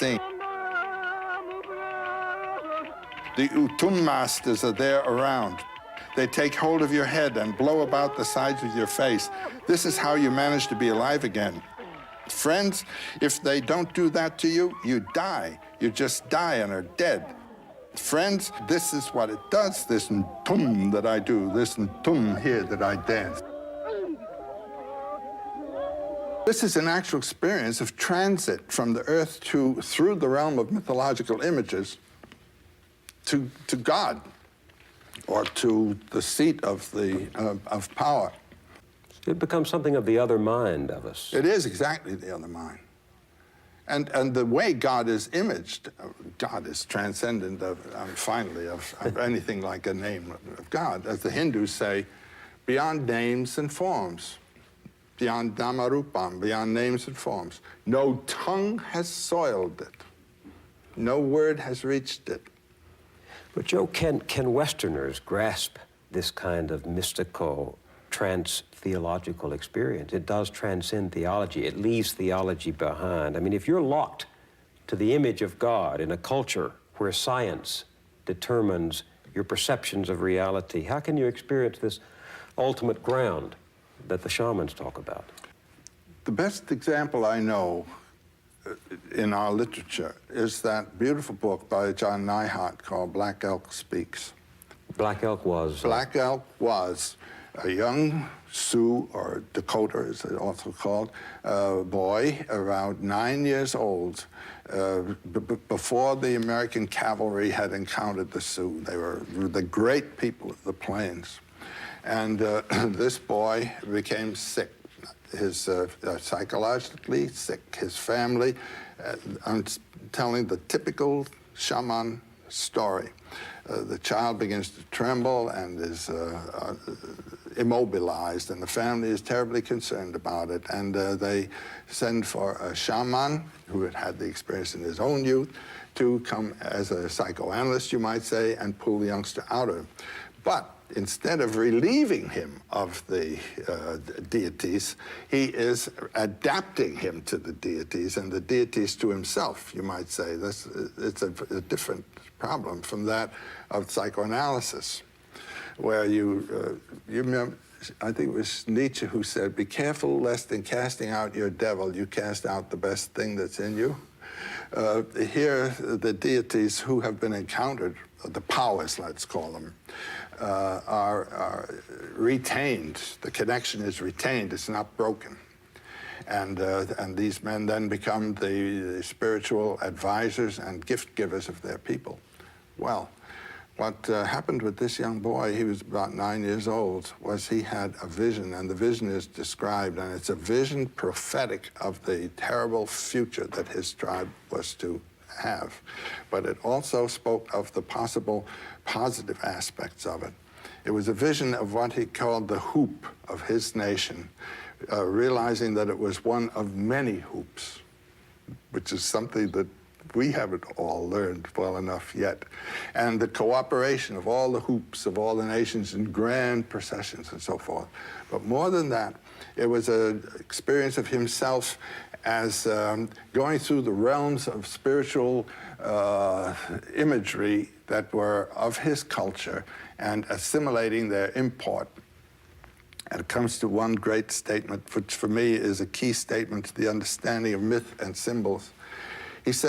thing. The Utum masters are there around. They take hold of your head and blow about the sides of your face. This is how you manage to be alive again. Friends, if they don't do that to you, you die. You just die and are dead. Friends, this is what it does, this tum that I do, this tum here that I dance. This is an actual experience of transit from the earth through the realm of mythological images to God, or to the seat of power. It becomes something of the other mind of us. It is exactly the other mind. And the way God is imaged, God is transcendent finally of anything like a name of God. As the Hindus say, beyond names and forms, beyond Namarupam, beyond names and forms. No tongue has soiled it. No word has reached it. But Joe, can Westerners grasp this kind of mystical, trans-theological experience? It does transcend theology. It leaves theology behind. I mean, if you're locked to the image of God in a culture where science determines your perceptions of reality, how can you experience this ultimate ground that the shamans talk about? The best example I know in our literature is that beautiful book by John Neihart called Black Elk Speaks. Black Elk was? Black Elk was a young Sioux, or Dakota as it's also called, boy around 9 years old before the American cavalry had encountered the Sioux. They were the great people of the plains. And this boy became sick. His psychologically sick, his family. I'm telling the typical shaman story. The child begins to tremble and is immobilized, and the family is terribly concerned about it. And they send for a shaman who had had the experience in his own youth to come as a psychoanalyst, you might say, and pull the youngster out of him. But instead of relieving him of the deities, he is adapting him to the deities and the deities to himself, you might say. It's a different problem from that of psychoanalysis, where you remember, I think it was Nietzsche who said, be careful lest in casting out your devil, you cast out the best thing that's in you. Here, the deities who have been encountered, the powers, let's call them, are retained. The connection is retained. It's not broken. And these men then become the spiritual advisors and gift givers of their people. Well, what happened with this young boy, he was about 9 years old, was he had a vision, and the vision is described, and it's a vision prophetic of the terrible future that his tribe was to have. But it also spoke of the possible positive aspects of it. It was a vision of what he called the hoop of his nation, realizing that it was one of many hoops, which is something that we haven't all learned well enough yet. And the cooperation of all the hoops of all the nations in grand processions and so forth. But more than that, it was an experience of himself as going through the realms of spiritual imagery that were of his culture and assimilating their import. And it comes to one great statement, which for me is a key statement to the understanding of myth and symbols. He said,